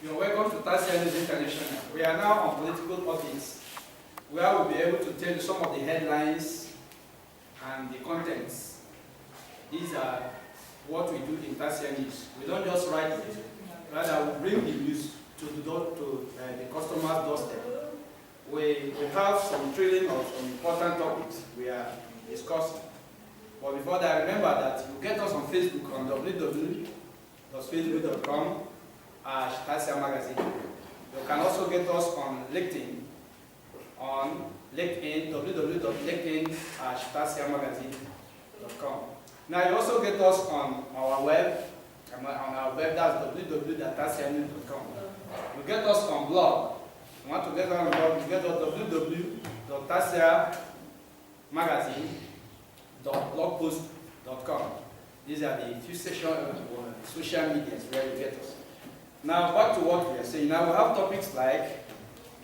You're welcome to Tarsier News International. We are now on political updates, where we'll be able to tell you some of the headlines and the contents. These are what we do in Tarsier News. We don't just write it, rather we bring the news to the customer's doorstep. We have some training of some important topics we are discussing. But before that, remember that you get us on Facebook on www.facebook.com/Tarsier Magazine. You can also get us on LinkedIn www.linkedin.com. Now you also get us on our web, that's www.tarsiernews.com. You get us on blog. You want to get on blog, you get us www.tarsiermagazine.blogpost.com. These are the few social medias where you get us. Now back to what we are saying. Now we have topics like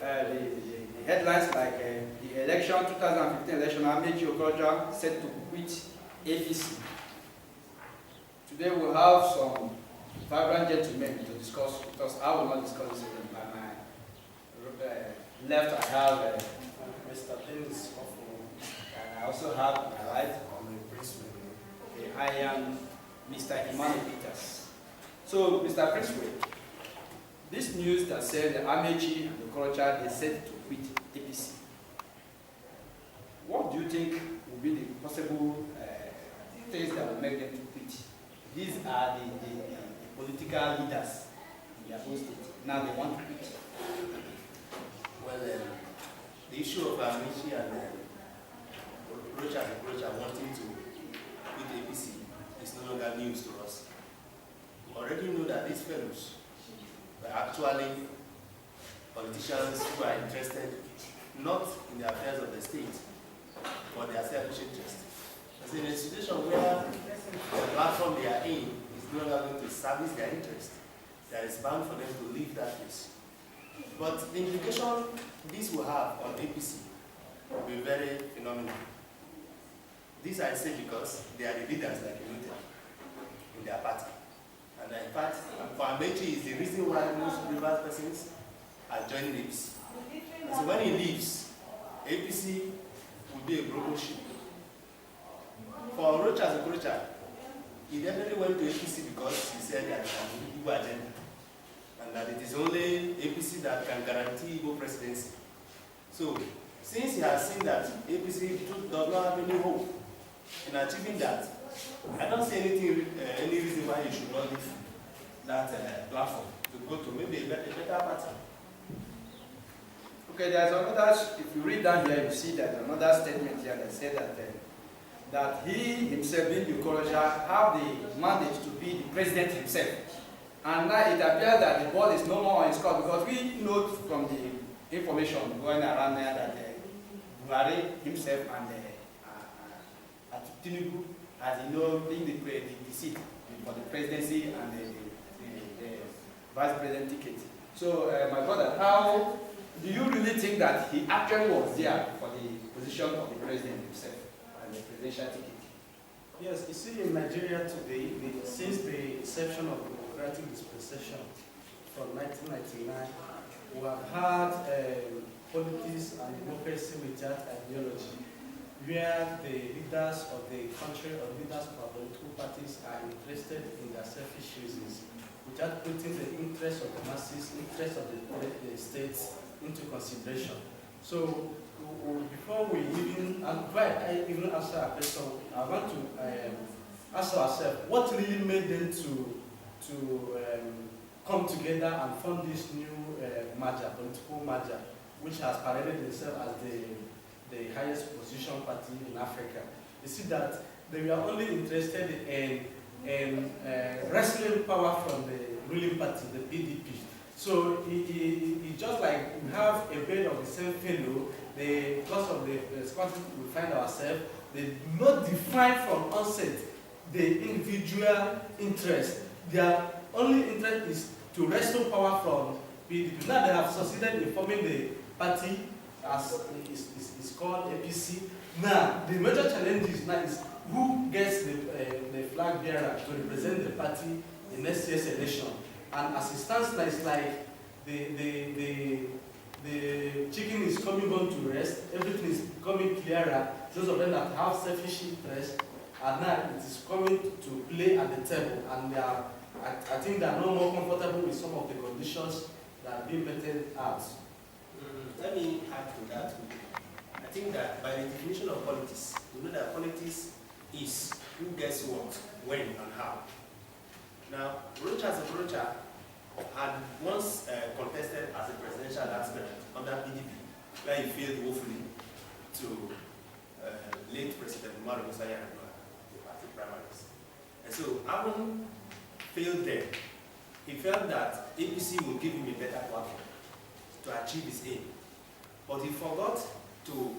the headlines like the election, 2015 election, Amechi Okocha set to quit APC. Today we'll have some vibrant gentlemen to discuss with us. I will not discuss this with them. By my left I have Mr. Dennis Kofo, and I also have my right okay, I am Mr. Emmanuel Peters. So Mr. Principal, this news that said the Amechi and the Okorocha they said to quit APC. What do you think will be the possible things that will make them to quit? These are the political leaders in their own state. Now they want to quit. Well, the issue of Amechi and Okorocha wanting to quit APC is no longer news to us. We already know that these fellows were actually politicians who are interested not in the affairs of the state, but their selfish interest. It's in a situation where the platform they are in is no longer going to service their interest. There is bound for them to leave that place. But the implication this will have on APC will be very phenomenal. This I say because they are the leaders, like you noted, in their party. And in fact, for Amechi is the reason why most Rivers persons are joining APC. And so when he leaves, APC will be a broken ship. For Okorocha, he definitely went to APC because he said that he has an Igbo agenda, and that it is only APC that can guarantee Igbo presidency. So, since he has seen that APC does not have any hope in achieving that, I don't see any reason why you should not leave that platform to go to maybe a better party. Okay, there's another, if you read down here, you see that another statement here that said that he himself, being the Okorocha, have the mandate to be the president himself. And now it appears that the ball is no more on his court, because we know from the information going around there that Buhari himself and Tinubu, as you know, being the seat for the presidency and the vice president ticket. So, my brother, how do you really think that he actually was there for the position of the president himself and the presidential ticket? Yes, you see, in Nigeria today, since the inception of democratic dispensation from 1999, we have had politics and democracy without ideology, where the leaders of the country or leaders of our political parties are interested in their selfish reasons, without putting the interests of the masses, interests of the states into consideration. So, before we even answer our question, I want to ask ourselves what really made them to come together and form this new political merger, which has paraded itself as the highest position party in Africa. You see that they were only interested in wrestling power from the ruling party, the PDP. So it just like we have a bed of the same fellow, because of the circumstances we find ourselves, they do not define from onset the individual interest. Their only interest is to wrestle power from PDP. Now they have succeeded in forming the party as is called APC. Now the major challenge is now is who gets the flag bearer to represent the party in next year's election. And as it stands now, it's like the chicken is coming home to rest, everything is becoming clearer. Those of them that have selfish interest, at night it is coming to play at the table, and they are, I think they are no more comfortable with some of the conditions that are being meted out. Let me add to that. I think that by the definition of politics, we know that politics is who gets what, when, and how. Now, Rocha had once contested as a presidential aspirant under PDP, where he failed woefully to late President Umaru Musa Yar'Adua, the party primaries. And so, having failed there, he felt that APC would give him a better platform to achieve his aim. But he forgot to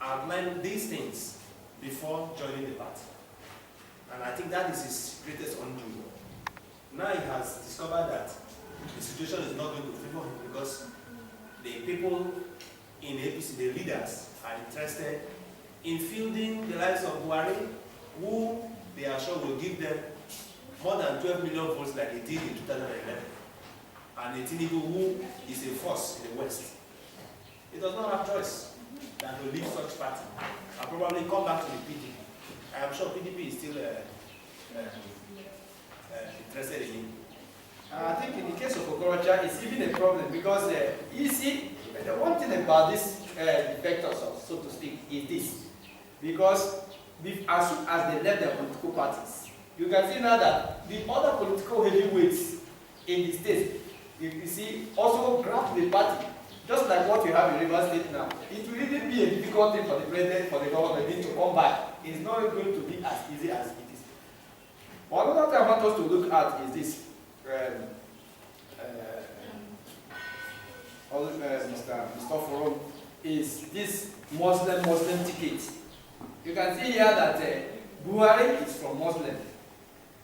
outline these things before joining the party. And I think that is his greatest undoing. Now he has discovered that the situation is not going to favor him because the people in APC, the leaders, are interested in fielding the likes of Buhari, who they are sure will give them more than 12 million votes like they did in 2011, and Tinubu, who is a force in the West. He does not have choice than to leave such party and probably come back to the PDP. I am sure PDP is still interested in him. I think in the case of Okorocha, it's even a problem because you see, the one thing about this defectors, so to speak, is this. Because as soon as they left their political parties, you can see now that the other political heavyweights in the state, you see, also grab the party. Just like what you have in Rivers State now. It will really be a difficult thing for the president, for the government to come back. It's not going to be as easy as it is. But another thing I want us to look at is this. Mr. Forum, is this Muslim ticket. You can see here that Buhari is from Muslim.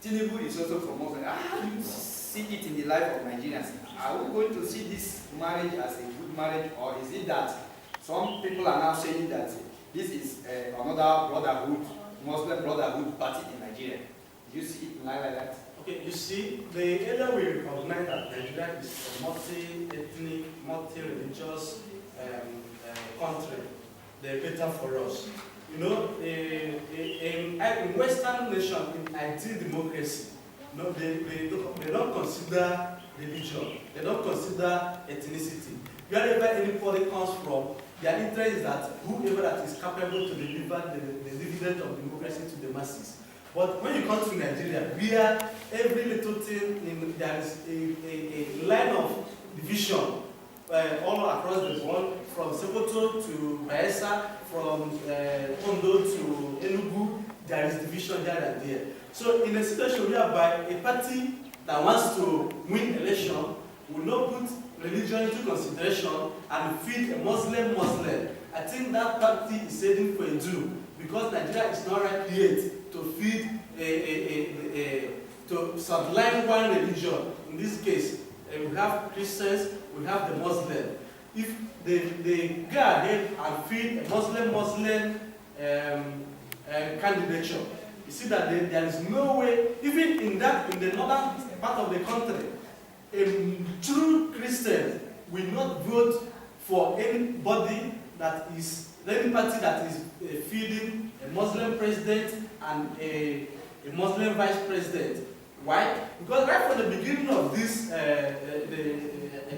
Tinubu is also from Muslim. How do you see it in the life of Nigerians? Are we going to see this marriage as a good marriage, or is it that some people are now saying that this is another brotherhood, Muslim brotherhood party in Nigeria? Do you see it like that? Okay, you see, the earlier we recognize that Nigeria is a multi-ethnic, multi-religious country, the better for us. You know, in Western nations, in ideal democracy, no, they don't consider religion, they don't consider ethnicity. Wherever anybody comes from, their interest is that whoever that is capable to deliver the dividend of democracy to the masses. But when you come to Nigeria, where every little thing, there is a line of division all across the board, from Sokoto to Bayelsa, from Ondo to Enugu, there is division there and there. So in a situation whereby a party that wants to win election will not put religion into consideration and feed a Muslim, I think that party is heading for a doom, because Nigeria is not right yet to feed to sublime one religion. In this case, we have Christians, we have the Muslim. If they go ahead and feed a Muslim candidature, you see that there is no way, even in the northern part of the country, a true Christian will not vote for anybody that is, any party that is feeding a Muslim president and a Muslim vice president. Why? Because right from the beginning of this, the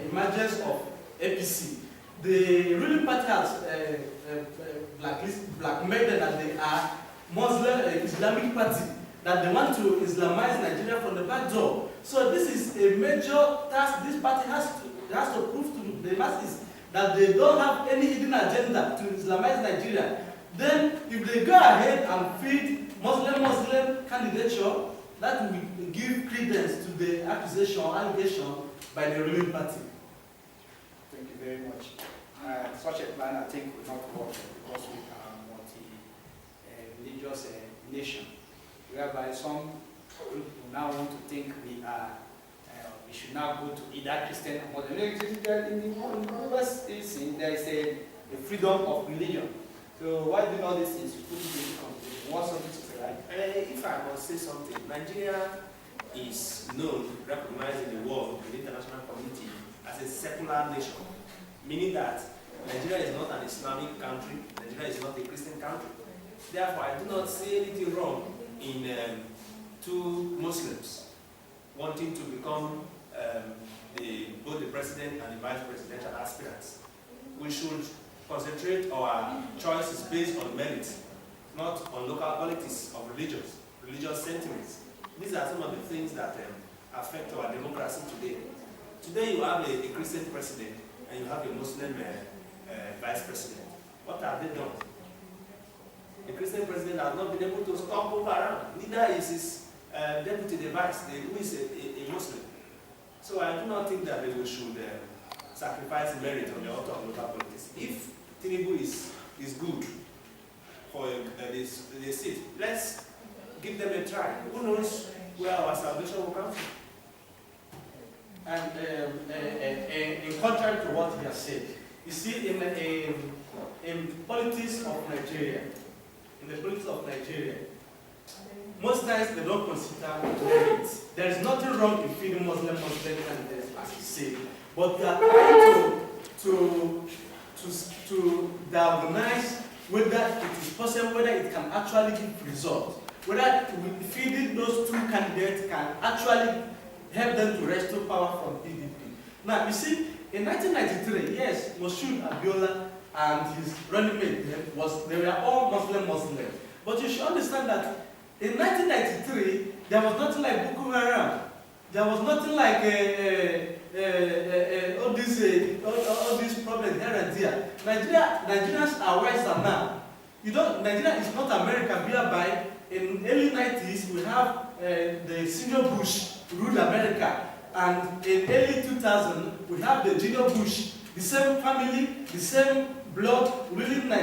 emergence of APC, the ruling party has blackmailed them that they are Muslim Islamic party, that they want to Islamize Nigeria from the back door. So this is a major task this party has to prove to the masses, that they don't have any hidden agenda to Islamize Nigeria. Then if they go ahead and feed Muslim candidature, that will give credence to the allegation by the ruling party. Thank you very much. Such a plan, I think, will not work because we are a multi-religious nation, whereby some people now want to think we should now go to either Christian or Muslim. In the West, there is a freedom of religion. So why do all these things? You put it into consideration. What's something to say, right? If I must say something, Nigeria is known, recognized in the world, in the international community, as as a secular nation, meaning that Nigeria is not an Islamic country, Nigeria is not a Christian country. Therefore, I do not see anything wrong in two Muslims wanting to become both the president and the vice presidential aspirants. We should concentrate our choices based on merit, not on local politics of religious sentiments. These are some of the things that affect our democracy today. Today you have a Christian president and you have a Muslim vice president. What have they done? The Christian president has not been able to stop Boko Haram. Neither is his deputy, the vice, who is a Muslim. So I do not think that we should sacrifice merit on the altar of local politics. If Tinubu is good for the seat, let's give them a try. Who knows where our salvation will come from? And in contrary to what he has said, you see, in politics of Nigeria, most times they don't consider merit. There is nothing wrong in feeding Muslim candidates, as he said, but they are trying to diagnose whether it is possible, whether it can actually give results, whether feeding those two candidates can actually help them to restore power from PDP. Now, you see, in 1993, yes, Moshood Abiola and his running mate, they were all Muslim. But you should understand that in 1993, there was nothing like Boko Haram. There was nothing like all these problems here and there. Nigerians are wiser now. Nigeria is not America, whereby in early 90s we have the senior Bush ruled America, and in early 2000 we have the junior Bush, the same family, the same blood ruling a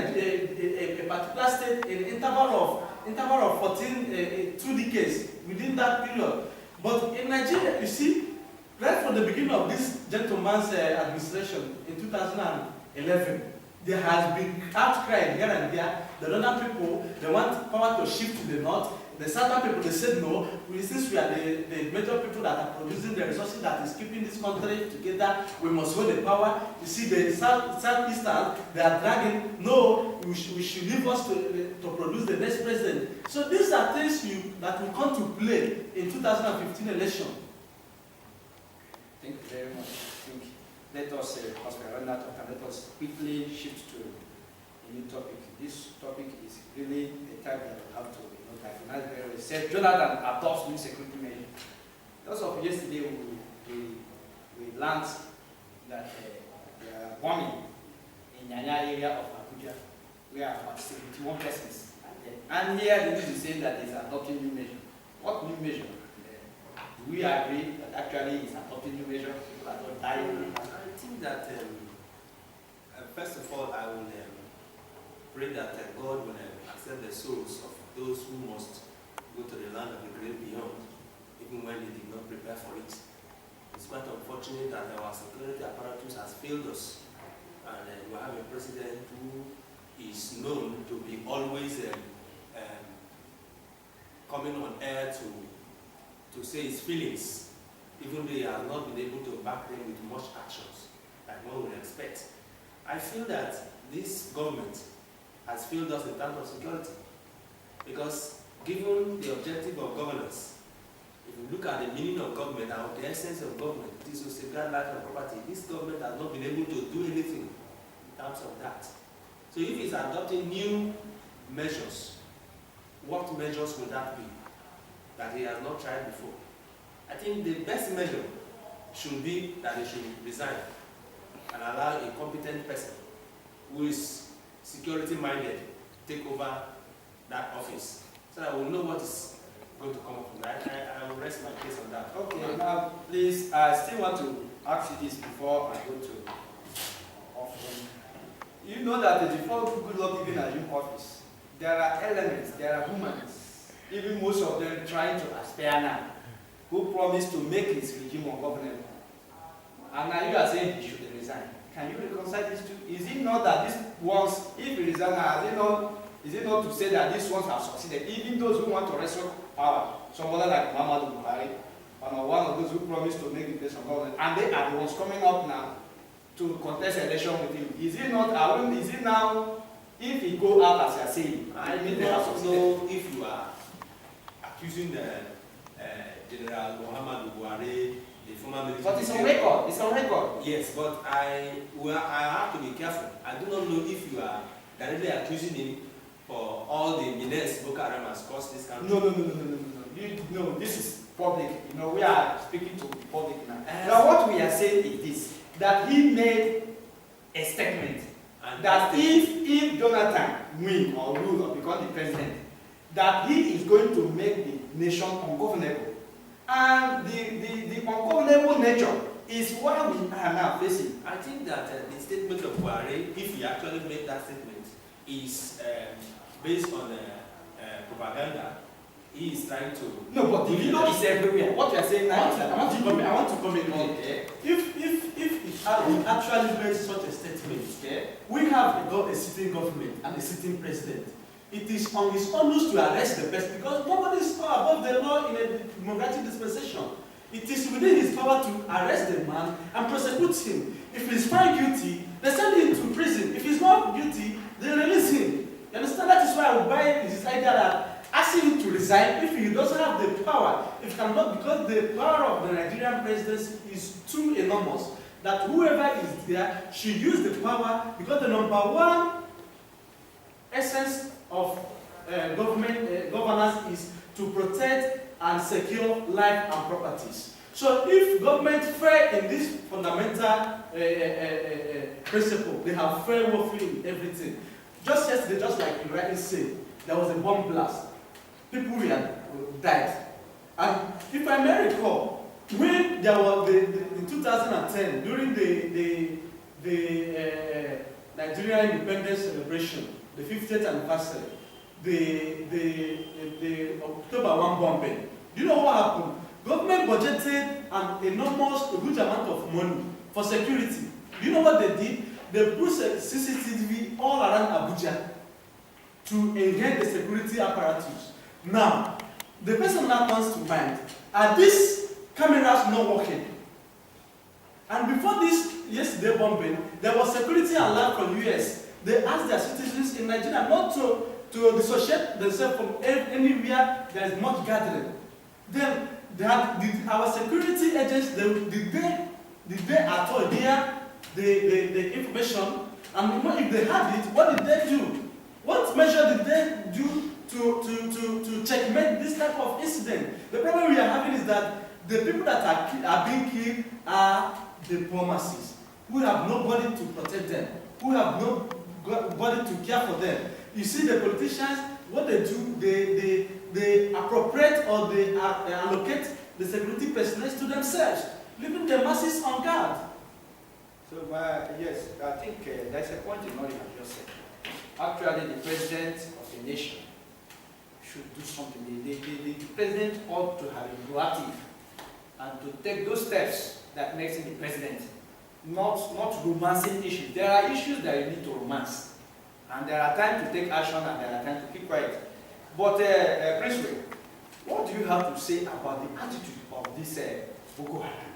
particular state in interval of 2 decades within that period. But in Nigeria, you see, right from the beginning of this gentleman's administration in 2011, there has been outcry here and there. The northern people, they want power to shift to the north. The southern people, they said no. Since we are the major people that are producing the resources that is keeping this country together, we must hold the power. You see, the southeastern, they are dragging, no, we should leave us to produce the next president. So these are things that will come to play in 2015 election. Thank you very much. Let us, as we run out of time, let us quickly shift to a new topic. This topic is really the type that we have to recognize. Said Jonathan adopts new security measures. As of yesterday, we learned that there are bombing in Nyanya area of Abuja, where about 71 persons are dead. And here the news is saying that it's adopting new measures. What new measure? Do we agree that actually it's adopting new measures? People are not dying. I think that first of all, I will pray that God will accept the souls of those who must go to the land of the great beyond, even when they did not prepare for it. It's quite unfortunate that our security apparatus has failed us, and we have a president who is known to be always coming on air to say his feelings, even though he has not been able to back them with much actions like one would expect. I feel that this government has failed us in terms of security, because given the objective of governance, if you look at the meaning of government and the essence of government, this will safeguard life and property. This government has not been able to do anything in terms of that. So if it's adopting new measures, what measures would that be that he has not tried before? I think the best measure should be that he should resign and allow a competent person who is security minded take over that office, so that we'll know what is going to come from that. I will rest my case on that. Okay, now please, I still want to ask you this before I go to office. You know that before good luck even at your office, there are elements, there are humans, even most of them trying to aspire now, who promise to make his regime ungovernable. And now you are saying he should resign. Can you reconcile these two? Is it not that these ones, if he resigns, is it not to say that these ones have succeeded? Even those who want to restore power, someone like Muhammadu Buhari one of those who promised to make the place of government, and they are the ones coming up now to contest election with him. Is it not? Is it now? If he go out as you are saying, I do not know if you are accusing the General Muhammadu Buhari, the former military. But it's on record. It's on record. Yes, but I have to be careful. I do not know if you are directly accusing him for all the menace Boko Haram has caused this country. No, this is public. You know, we are speaking to the public now. Now, what we are saying is this: that he made a statement and that if Jonathan win or rule or become the president, that he is going to make the nation ungovernable. And the ungovernable nature is what we are now facing. I think that the statement of Buhari, if he actually made that statement, is based on propaganda. He is trying to. No, but the video is everywhere. What you are saying now is that I want to comment. Okay. If he actually made such a statement, Okay. we have a sitting government and a sitting president. It is on his onus to arrest the person because nobody is above the law in a democratic dispensation. It is within his power to arrest the man and prosecute him. If he is found guilty, they send him to prison. If he is not guilty, they release him. You understand? That is why I will buy this idea that asking him to resign if he doesn't have the power, if cannot, because the power of the Nigerian presidency is too enormous, that whoever is there should use the power because the number one essence of governance is to protect and secure life and properties. So if government fail in this fundamental principle, they have failed woefully in everything. Just yesterday, just like you rightly said, there was a bomb blast. People died. And if I may recall, when there was in 2010, during the Nigerian independence celebration, the 50th anniversary, the October 1 bombing. Do you know what happened? Government budgeted an enormous, a huge amount of money for security. Do you know what they did? They put CCTV all around Abuja to enhance the security apparatus. Now, the question now comes to mind, are these cameras not working? And before this yesterday bombing, there was security alert from US. They asked their citizens in Nigeria not to dissociate themselves from anywhere there is much gathering. Then our security agents, did they at all hear the information? And if they had it, what did they do? What measure did they do to checkmate this type of incident? The problem we are having is that the people that are being killed are the poor masses, who have nobody to protect them, who have nobody to care for them. You see the politicians, what they do, they appropriate or they allocate the security personnel to themselves, leaving the masses on guard. So, yes, I think there's a point in what you have just said. Actually, the president of the nation should do something. The president ought to have been proactive and to take those steps that makes him the president, not romancing issues. There are issues that you need to romance. And there are times to take action and there are times to keep quiet. But, Prince Ray, what do you have to say about the attitude of this Boko Haram,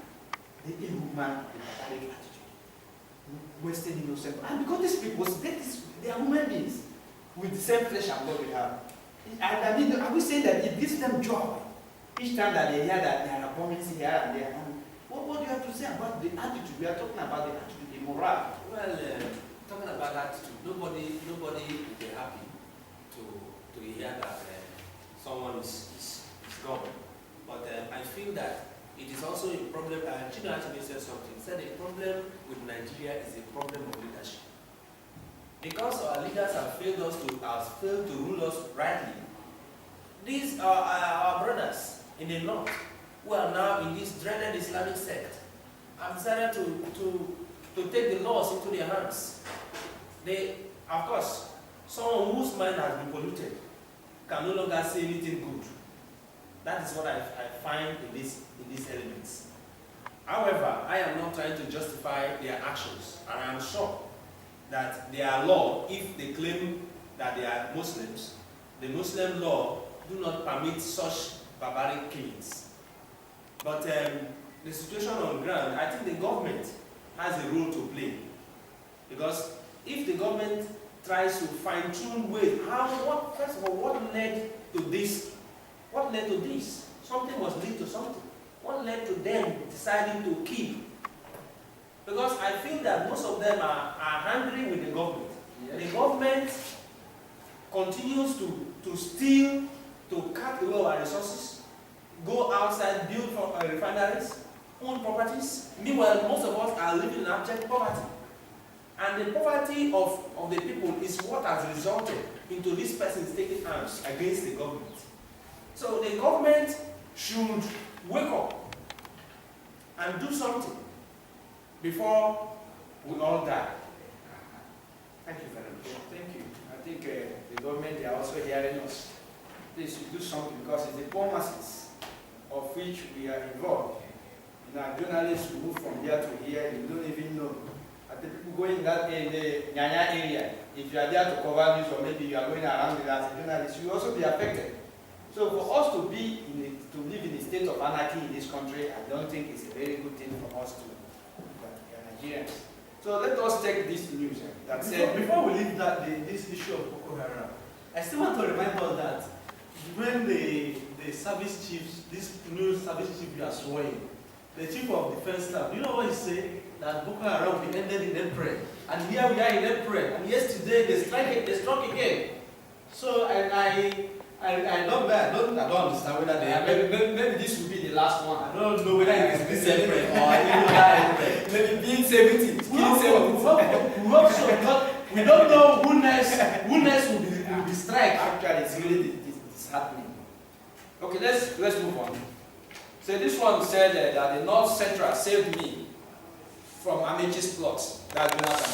the inhuman, the barbaric attitude, wasting innocent? And because these people, they are human beings with the same flesh and blood we have. I mean, are we saying that it gives them joy each time that they hear that there are bombings here and there? And what do you have to say about the attitude? We are talking about the attitude, the morale. Well, talking about attitude, nobody will be happy to hear that someone is gone. But I feel that it is also a problem. Chino actually said something. He said the problem with Nigeria is a problem of leadership. Because our leaders have failed to rule us rightly. These are our brothers in the north who are now in this dreaded Islamic sect have decided to take the laws into their hands. They, of course, someone whose mind has been polluted can no longer say anything good. That is what I find in these elements. However, I am not trying to justify their actions, and I am sure that their law, if they claim that they are Muslims, the Muslim law do not permit such barbaric killings. But the situation on ground, I think the government has a role to play. Because if the government tries to fine-tune ways, first of all, what led to this? What led to this? Something must lead to something. What led to them deciding to keep? Because I feel that most of them are angry with the government. Yes. The government continues to steal, to cut away our resources, go outside, build refineries, own properties. Meanwhile, most of us are living in abject poverty. And the poverty of the people is what has resulted into these persons taking arms against the government. So the government should wake up and do something before we all die. Thank you very much. Thank you. I think the government, they are also hearing us. They should do something because it's the poor masses of which we are involved. You know, journalists move from here to here, you don't even know. And the people going in that in the Nyanya area, if you are there to cover news or maybe you are going around as a journalist, you will also be affected. So for us to live in a state of anarchy in this country, I don't think it's a very good thing for us to, but we are Nigerians. So let us take this news that said. Before we leave this issue of Boko Haram, I still want to remind us that when the service chiefs, this new service chief you are swearing, the chief of defense staff, you know what he said? That Boko Haram will be ended in April. And here we are in April. And yesterday they struck again. So I don't understand whether they are. Maybe this will be the last one. I don't know whether it is this April or April. Maybe being 70. We hope so, but we don't know who next will be strike. Actually, it's really it's happening. Okay, let's move on. So this one said that the North Central saved me from Amage's plots. That's Jonathan.